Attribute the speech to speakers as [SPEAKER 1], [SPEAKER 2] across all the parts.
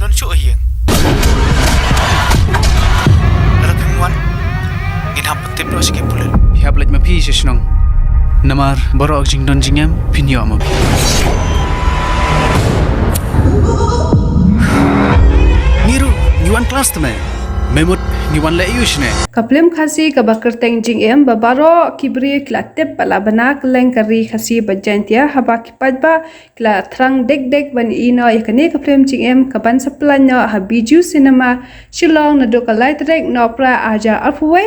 [SPEAKER 1] non chu hiang ara pingwan gin hap tip no ske pulel
[SPEAKER 2] hiap lej ma phi shnong namar borok jing don jingam pinyo ma niru niwan class tme memut niwan le yushne
[SPEAKER 3] Kaplem khasi ka bakar teng jing em babaro kibri klatep pala bana kleng kari khasi bajantia haba kipadba kla thrang dek dek ban ino yakane kaplem jing em kaban saplanyo habiju cinema shillong na dokalai trek no pra aja alfuwe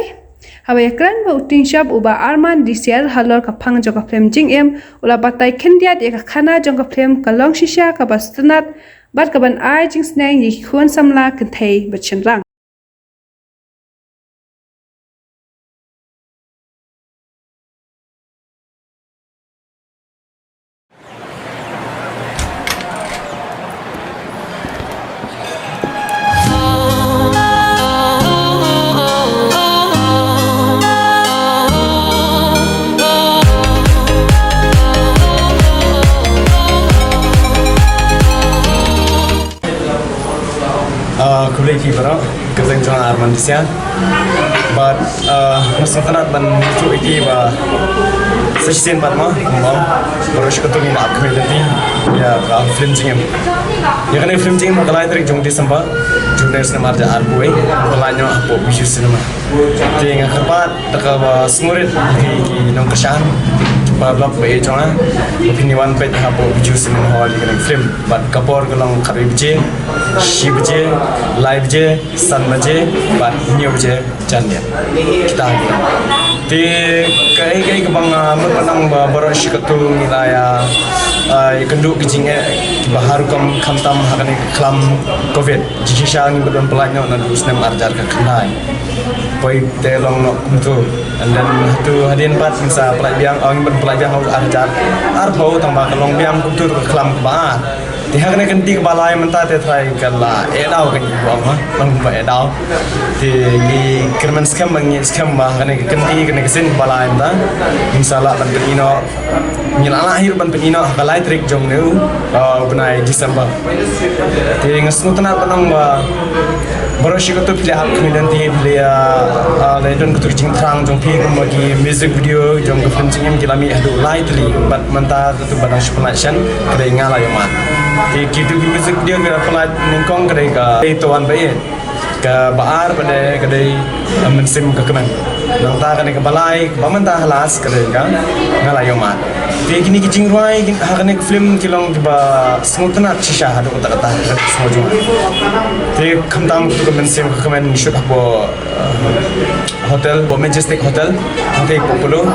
[SPEAKER 3] hawa yakran ba uting shop uba arman disial halor kapang jo kaplem jing em ula batai kendiat ya khana jong kaplem kalong shisha ka bastunat bat kaban ai jing snang yi khun samla kenthei bachenrang
[SPEAKER 4] Kuliah kibra kerja joran arman disia, but masuk tanah ban lucu iki ba sesian bat mah, baru seketul ni nak kami nanti ya film jingem, ya kan film jingem makalai terik jong di samba, jong dari sinema arja arbuai, makalainya apa bisu sinema, jadi yang kerpat dekat semurid di nong kesan. Blog bayi cona, opini wan pet hapo biju sinema hall di kena film, but kapor kelong kari bije, shi bije, live bije, sun bije, but new bije jangan kita lagi. Di kai kebang menang baru shikatu nilai kenduk kecingnya bahar kam hakan kelam covid, jika syang berdon pelanya nanti sinema arjar ke kenai. Poi telong nok tu dan tu hadian pat bisa pelajar orang berpelajar harus ajar arbau tambah kelong biang tu kelam kebar tiha kena kenti kebalai mentah te try kala edau kan ibu ama bang ba edau ti gi kerman skam bang skam bah kena kenti kena kesin kebalai mentah insyaallah ban penino nyala lahir ban penino balai trik jong neu benai Desember ti ngesnu tenar penong ba baru sih tu pilih hal kami nanti pilih ledon kutu jing terang jong pi bagi music video jong ke film jingem kilami adu lightly but mentah tu badang supernaction kedai ngala yang mat di kitu music video ke pelat ningkong kedai ke tuan bayi ke baar pada kedai mensim ke kemen nangta kedai ke balai mentah halas kedai kan ngala yang mat di kini kicing ruai hakane film kilong ba smutna shisha hadu kata semua jumlah di kamtam tu mensim ke kemen shoot apa hotel Majestic Hotel nanti populo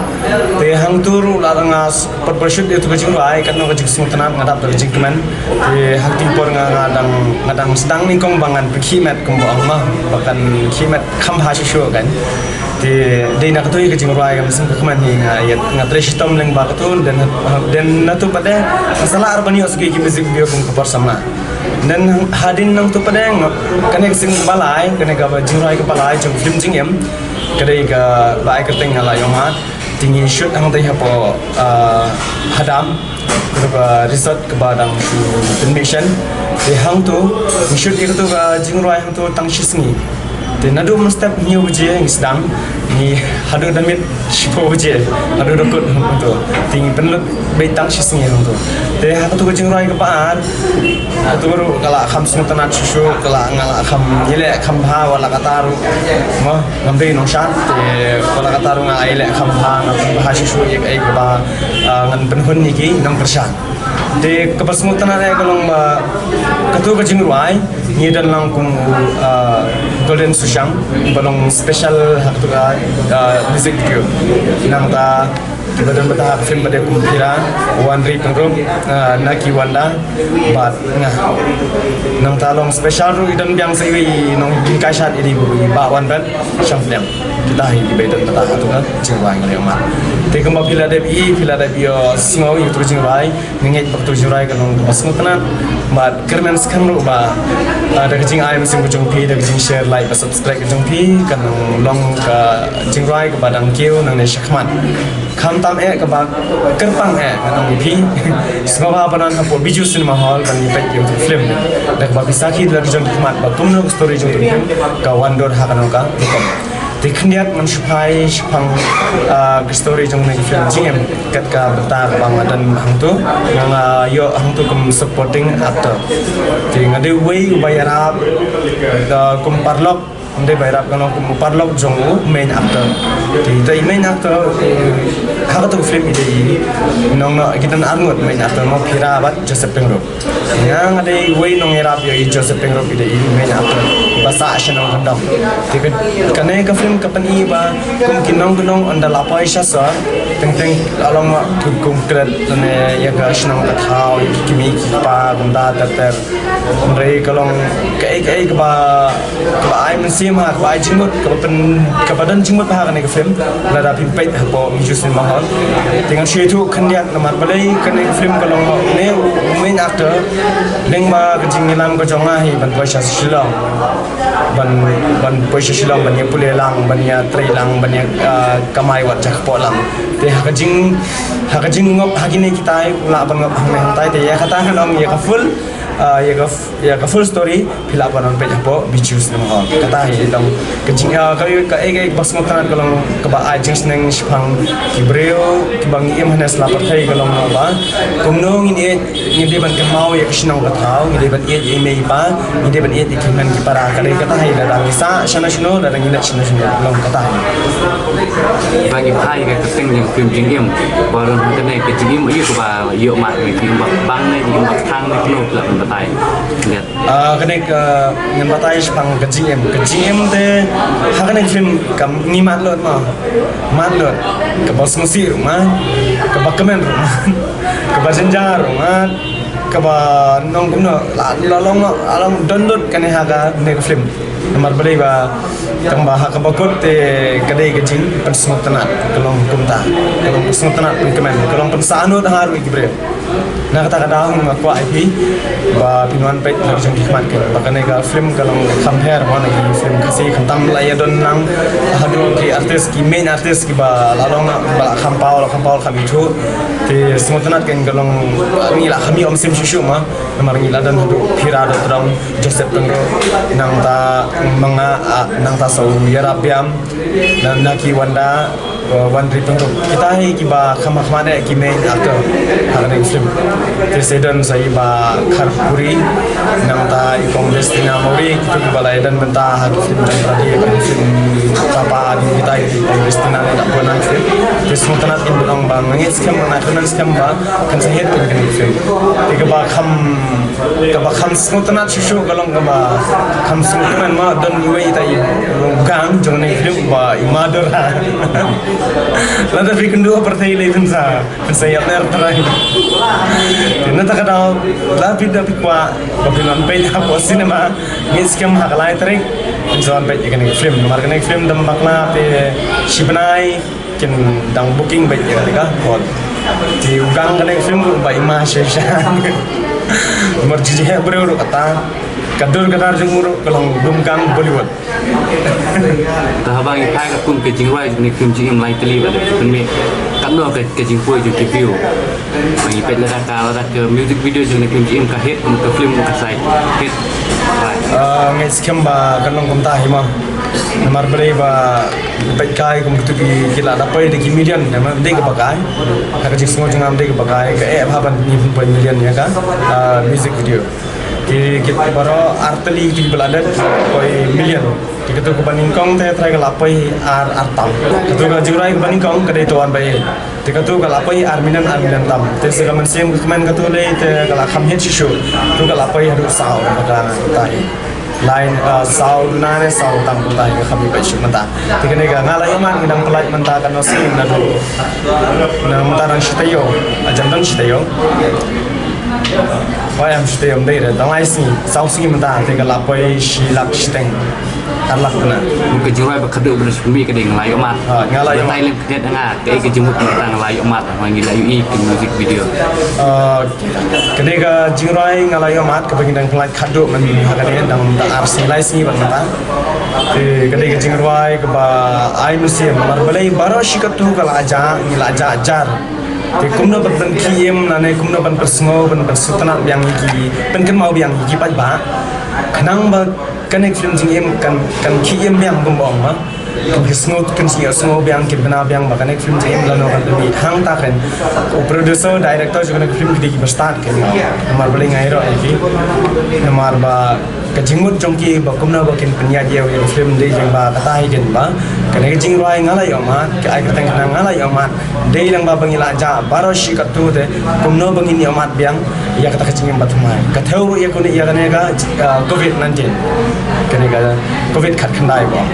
[SPEAKER 4] di hang tur larangas perbershoot itu kecing ruai kan nong kecing smutna ngadap kecing kemen di hang timpor ngadang sedang ningkong bangan berkimat kembang mah bahkan kimat kamha shisho kan di nak tu kecing ruai kan mesin kemen ni ngatri sistem leng bakatul dan natu pada masalah arbani osgi music video kum kapar sama dan hadin nang tu pada kena sing balai kena ga jingrai ke balai jong film jingem kedai ga bai kerteng ala yomat tinggi shoot hang teh apa hadam ke resort ke badang mission di hang tu shoot itu ga jingrai hang tu tang shisngi dan nadu mustap new buje yang sedang ni hadu damit shipo buje hadu dokut untuk tinggi penlut betang shisngi untuk deh aku tu kucing rai kepaan aku baru kalau kham semua tanah susu kalau ngalah kham ile kham ha wala kataru mah ngambil nongshan deh wala kataru ngai ile kham ha ngambil ha susu ek ek ba ngan penhun niki nong kersan deh kepas semua tanah ni kalau ketu kucing rai ni dan langkung golden sushang balong special haktu music video nang ta badan betah film pada kumpira one ri pengrum naki wanda bat nang talong special ru idan biang sei nong kaisat ini ba wan ban syang film kita hi di badan betah tu kan jingwai ngale ma te kemba pila de bio singo yu tu jingwai nginget waktu jurai kan nong basmu tenan bat kermen skam ru ba ada kecing ai mesin kujung pi ada kecing share like subscribe kujung pi kan long ka jingwai ke badang kiu nang ne syakman Kamtam kebak kerpang kanong ipi semua panan hapo biju cinema hall kan ipet yung film dak ba bisaki dak jong khmat ba kumno story jong film ka wandor hakanong ka tikniat man shupai shpang story jong nang film jingem kat ka betar bang dan hang tu yang yo hang tu kum supporting actor ti ngade way bayarap da kum parlok Hindi bayarap ka nung parlok jong main actor. Di main actor haka to film ide nong kita arngot main actor mo pira bat Joseph Pengrop. Yang ada way nong irap yo Joseph Pengrop ide main actor. Basa siya nong handam. Tapi kanay ka film kapan iba kum kinong anda lapai siya sa teng along kum kret ne ya ka sinong kathaw kimi pa gunda tater. Rei kalong kai ka ba ai sima ko ai jimut ka padan jimut pa ka film la da pimpait po jusin mahal dengan situ kandiat nomor balai kan film kalong ne main actor leng ba kejingilan ko jonga hi ban poisa silong ban poisa silong ban ya pulelang ban ya trailang ban ya kamai wat jak polang te hakajing ngop hagine kita la ban ngop hang tai te ya kata hanong ya ka full ya ka full story pila pa non page po bichus ng kata hi dong kajing kami ka ay bas mo tanan kalong ka ba ajings nang sipang kibreo kibang im hanas la patay kalong ba kumno ngini ban ka mau ya kisnang kathaw ngini ban i may pa ngini ban i ikiman ki para ka kata hi da dang isa sana sino da dang ina sino kalong kata hi
[SPEAKER 5] bagi pai ka kasing yang film jingim baron ka ne ka jingim iyo ko ba iyo ma ni bang ne di thang ne kno la batai lihat
[SPEAKER 4] kene ngan batai pang kejim de hakane film kam ni matlot matlot ke bos musi rumah ke bakamen rumah ke bajenjar rumah ke ba nong kumno lalong alam download kene haga ne film nomor beli ba tambah hak bakut te kadai kejing pensung tenat kelong kumta kelong pensung tenat penkemen kelong pensanut haru ibre na kata aku IP ba pinuan pet na jong hikmat ke bakane ga film kalong compare mana ki film kasi khatam la ya don nang hadu ki artist ki main artist ki ba lalong na ba khampau khami thu te smotanat ken kalong ni la khami om sim shu ma namar ni la dan hadu phira do trong Joseph Pengro nang ta mga nang ta sau yarapiam dan naki wanda Wandri Pengro kita hi ki ba khama ki main actor hakane film Presiden saya ba Kharpuri nang ta ikong destina mori itu balai dan benta hak film dan tadi film papa di kita ikong destina nak pernah film terus mutanat in belong bang ngit skam na kanan skam ba kan saya kan film tiga ba kham mutanat susu galong ba kham mutanat ma dan iwe tai gang jong nei film ba imader lada fikun dua partai lain saya ner terakhir Nata kadang lapid dapat kuat babilan page apa cinema ngiskem hakalai terik penjualan page ikan film marketing film dam bakna pe shibnai kin dang booking page ikan ika hall di ugang kan film by mahasiswa merjiji he berurut kata kadur kadar jenguru kalau dumkang Bollywood
[SPEAKER 5] Habang ipai ka kum ke jingwai ni film jingim lai teli bade penme kadno ke jingpoi ju review mai pet la ka ke music video jing ni film jingim ka hit ke film ka sai hit
[SPEAKER 4] ngai skem ba kalong kum ta hima namar bere ba pet kai kum tu ki kila dapai de ki million nama de ka pakai ka jing semua jingam de ka pakai ka haban ni pun million ya kan music video kita baru arteli di beladan koi million kita tu kebaning kong te try kalapai artam kita tu jurai kebaning kong kedai tuan bayi kita tu kalapai arminan tam te segaman sim kemen kita tu le te kalakam hit shisu tu kalapai hadu sao makanan tai lain sao nane sao tam tai kami bayi menta tiga nega ngala iman ngidang pelaj menta kan osim nadu na menta nang shitayo ajam nang shitayo Wayam sudah yang dari tengah sini, sausi mentah, tinggal lapoi silap steng, karlak kena.
[SPEAKER 5] ke jingwai ba kadu beres pemi ke ding lai omat
[SPEAKER 4] ngalai
[SPEAKER 5] tai lem ke nga ke ke jimut tang lai omat wangi lai i music video
[SPEAKER 4] kene ka jingrai ngalai omat ke bagindang pelai kadu men hakane dang arsi lai sini bang mata Kadai ke jingruai ke ba ai musim mar balai baro shikat tu kala aja ajar. Kumna ban kiem na ne kumna ban persngo ban persutana biang iki pen kan mau biang iki pat ba. Kanang ba kanek film jing em kan kiem biang bombong ma. Kan kesngo kan singo biang kin bana biang ba kanek film jing em lano kan bi hang ta kan. Producer director juga kanek film kidi start kan. Mar balai ngai ro iki. Namar ba kajingmut jongki ba kumna ba kin penya dia film de jeng ba katai gen ba kane jing roi ngalai oma ke ai katang kana ngalai oma de lang ba bangila ja baro shi katu de kumno bangin ni oma biang ya kata kacing ba thumai ka theu ya kone ya kane ga covid 19 kane ga covid khat khandai ba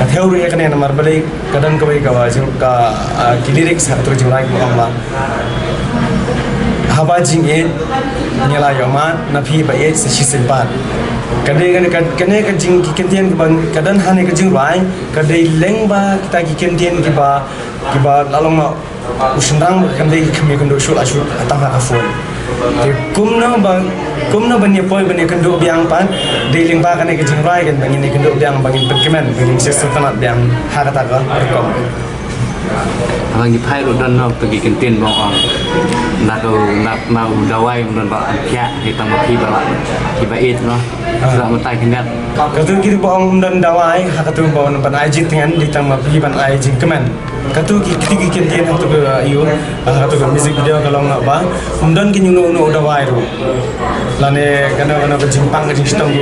[SPEAKER 4] ka theu ya kane namar balai kadang kawai ka wa jing ka kilirik sa tu jing rai ba haba jing e nyala yoma na phi ba e se shi silpat kadai kan jing kentian ban kadan hane ka jing rai kadai leng ba kita kentian ki ba lalong ma usndang kadai kami kan do shul ashu atang ha phone te kumna ban ye poi ban ye kan do biang pan de leng ba kan ka jing rai kan bangin kan do biang bangin perkemen bangin se sultanat biang ha kata ka kom
[SPEAKER 5] abang di pai dan nak pergi kantin bang orang nak mau dawai dan bang kia kita mau kiba it no sudah mentai kendat
[SPEAKER 4] katu kita bang dan dawai ha katu bang ban aji dengan ditang ma pi ban aji kemen katu kita kantin katu iu katu music video kalau ngak ba dan kin nu dawai ru lane kana jimpang ke jistong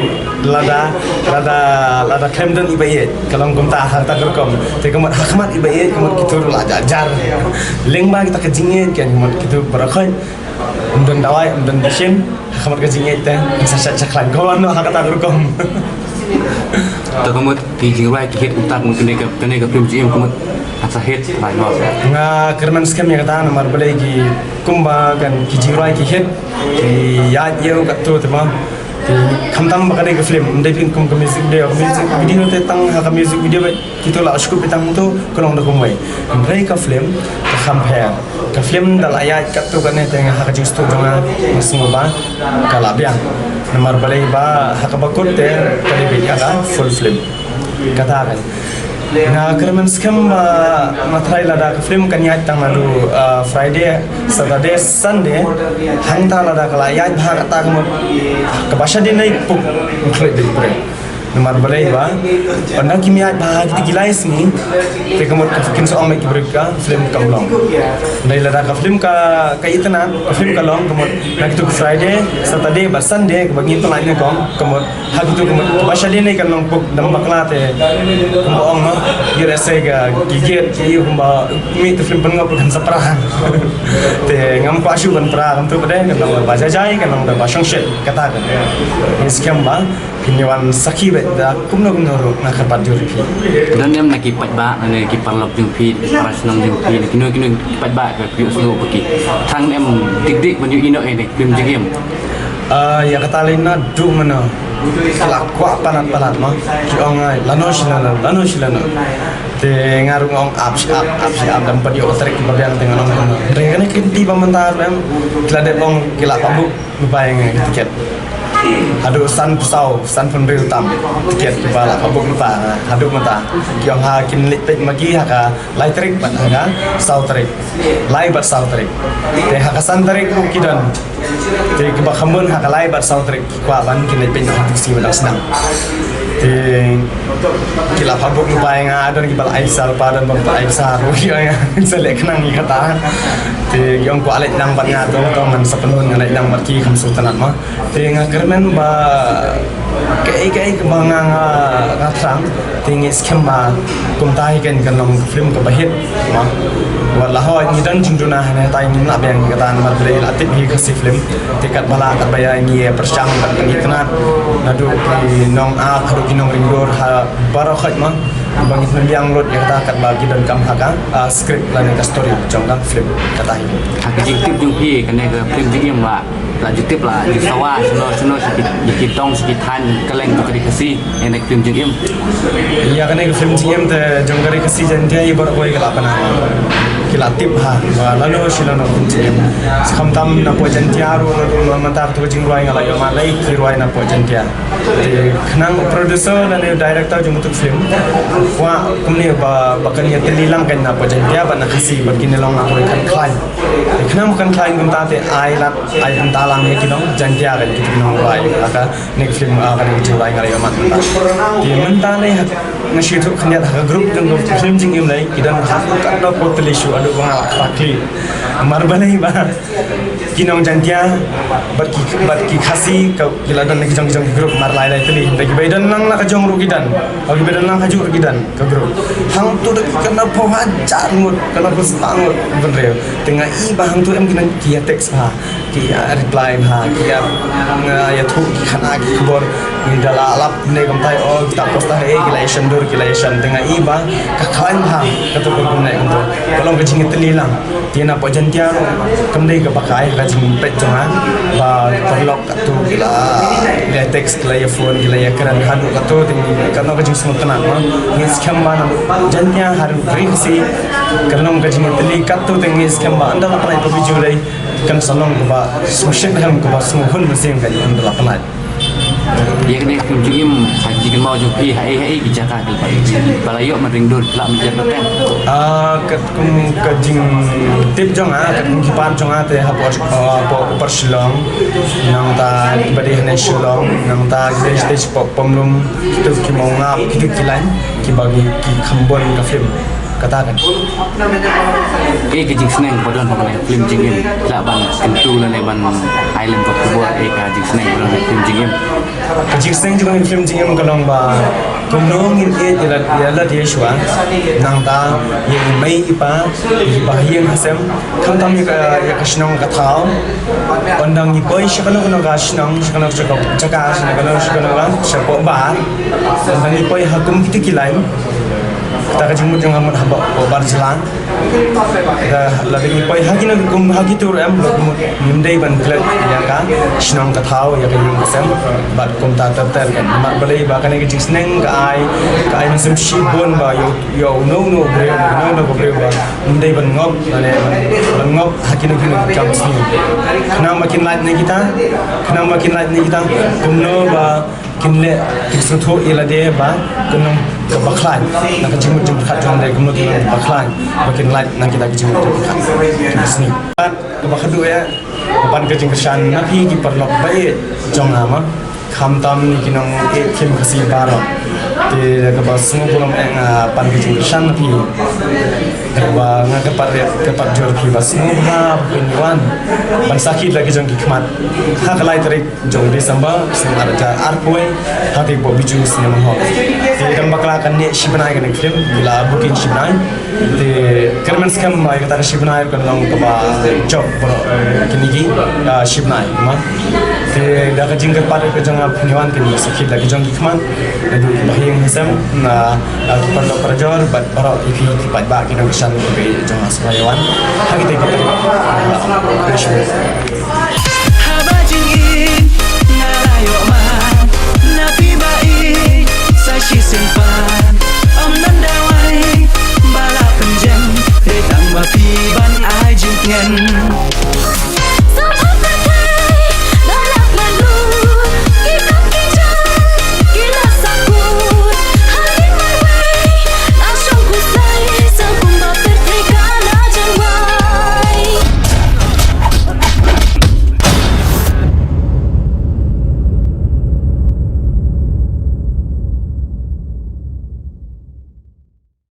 [SPEAKER 4] lada kemdan ibayet kalau gumta harta kerkom te kamat hakmat ibayet kamat kitu la ajar leng ba kita kejinget kan kamat kitu barakhai dan dawai dan disim kamat kejinget te sa caklan kawan no hakata kerkom
[SPEAKER 5] tu kamu di jirai hit utak mungkin ke film jim kamu asa hit lai no
[SPEAKER 4] nga kerman skam ya kata nomor belagi kumba kan ki jirai ki hit ki ya yeu katu te ma kamtam bakade ke film ndai pin kum music video te tang ha music video kita la ashku petang tu kolong da kumai ndai ka film ka compare ka film dal ayat katu kan te ha ka jistu jonga semua ba kala biang nomor balai ba ha ka bakut te kali bi ka full film kata kan na kerman skam matrai lada ka film kan yat tang lalu Friday Saturday Sunday hangta lada kala yat bha kata ka basha din nai puk klip di pre nomor balai ba pandang kimia bah kita gilai sini te kamot ka fikin so amai kibrek ka film kamlong dai lada ka film ka itana ka film kalong kamot na kitu Friday Saturday ba Sunday ka bagi to lain ko kamot ha kitu kamot basha din nai kalong puk dam bakla te kamong ma gira se ga giget ki ba mi te film pangap kan saprahan te ngam pa shu ban pra kam tu bade kan ba jai kan ba shang shit kata kan skam ba kinyawan sakhi da kumno ro na khapat juri
[SPEAKER 5] dan yang nak kipat ba ane kipat lok jung pi paras nang jung pi kino kipat ba ke piu sno pergi thang em dik banyu ino ene film jigem
[SPEAKER 4] ya kata lina du mana kala kwa panat ma ki ongai lano silana te ngarung ong up dan padi otrek bagian dengan ong dengan kinti pamantar mem klade ong kila pambuk lubayang tiket hadu san pun real tam tiket bala pabuk lupa hadu mata kiong ha kin lit magi ha ka lai trik ban ha sau trik lai bat sau trik te ha ka san trik ku kidan te ki ba khamun ha ka lai bat sau trik kwa ban kin lit ha si ban senang te kila pabuk lupa yang ada ki bal aisal padan ban aisal ro ki ya selek nang ni kata te kiong ku alet nang ban nga to man sepenuh alet nang bat ki kham sultanat ma te nga kermen ba kai kemanga ngatang tinggi skema kumtai kan kanong film ka bahit ma wala ho ni dan jingduna hana tai ni na bang kata mar bele atip hi kasi film tikat bala ta baya ni persang ban ngitna nadu ki nong a khru ki nong ringgor ha baro khat ma bangit yang lot ya kata kat bagi dan kam haka script lan ka story jongkang film kata hi
[SPEAKER 5] hak jing jung pi kan ke film jigem ba la jutip la ju sawa seno sikit tong sikit han kaleng tu kadi kasi enek film jigem
[SPEAKER 4] ya kan ke film jigem te jong kari kasi jan dia ibar koi kala pana kilatip ha lalu sila na kunci kam tam na po jantia ro na mantar tu jing ruai ngala yo malai ki ruai na po jantia kenang producer dan director jung untuk film wa kumni ba bakan ya telilang kan na po jantia ba na kasi bagin long aku kan klain kenang bukan klain kum ta te ai lat ai kum talang ya kinong jantia kan kinong ruai aka nek film kan jing ruai ngala yo mat di menta ne nasi tu kenya grup jung film jing im lai kidan kan do po telishu adu ba pakli marbalai ba kinong jantia barki khasi ka kiladan nek jong grup marlai lai teli bagi bedan nang nak jong ru kidan bagi bedan nang haju ru kidan ka grup hang tu dak kena po hajar ngut kena bus bangut benre tengah i ba hang tu em kinan kia teks ha kia reply ha kia ya thu khana ki khobor ni dala alap ne kam tai o kita posta he kilation tengah i ba ka khain ha ka tu ko nai kam tu kalau ke jing teli lang tiana po jantia kam dei ka bakai ka jing pet jonga ba perlok ka tu kila ya teks kila ya phone kila ya keran hadu ka tu ting kana ka jing smut na ma ngis kham ba na jantia haru ring si kalau ka jing teli ka tu ting ngis kham ba anda la panai ko biju dei kan salong ko ba smushin ham ko ba smuhun mesim ka anda la panai
[SPEAKER 5] ya kena film jingim haji kan mau jupi hai bicara kalau yuk mering dur lak menjar kan
[SPEAKER 4] kat kum kajing tip jong kat kum kipan jong te ha por Shillong nang ta badi hne Shillong nang ta stage pop pemlum kita ki mau ngap kita kilan ki bagi ki khambon ka film katakan
[SPEAKER 5] kajing seneng padon film jingim lak ban kentu lan ban island ko buat kajing seneng padon film jingim
[SPEAKER 4] kajing seneng juga film jingim kalong ba kumnong in ila dia shwa nang ta ye mai ipa bahiyang hasem kham tam ya kashnong kathao ondang ni koi shakano no kashnong shakano chaka shakano la shapo ba ondang ni koi hakum kita kilai kita kajimut yang amat haba bar jalan kita lagi ni koi hagi nak kum hagi tu ram nimdai ban klet ya ka shnong kathao ya ka yung kasem bat kum ta tab tab kan mar balai ba kan ke jisneng ka ai masem shibon ba yo no bre ba nimdai ban ngop ban ngop hagi nak kam sni khna makin lait ni kita kum no ba kinle kisutho ilade ba kunong ke baklan nak jimut jim khat jong dai kumno ke baklan makin light nak kita jimut jim khat sini ke bakhadu ya ban ke jing kesan nabi ki perlok bae jong ama kham tam ni kinong e kim khasi baro te ke basmu kolom eng pan ke jing kesan nabi wa nga ke pat jor ki basmu ha pinwan ban sakit lagi jong ki khmat ha kalai tarik jong Desember sing ada arpoi hati bo biju sinema hall te kan bakla kan ne shibnai kan film bila booking shibnai te kerman skam mai kata shibnai kan long ka ba job pro kinigi shibnai ma te da ka jing ke pat ke jong pinwan kan sakit lagi jong ki khmat du bahing hisam na perlo perjor bat pro ipi pat ba kinong san ke jong aswayawan ha kita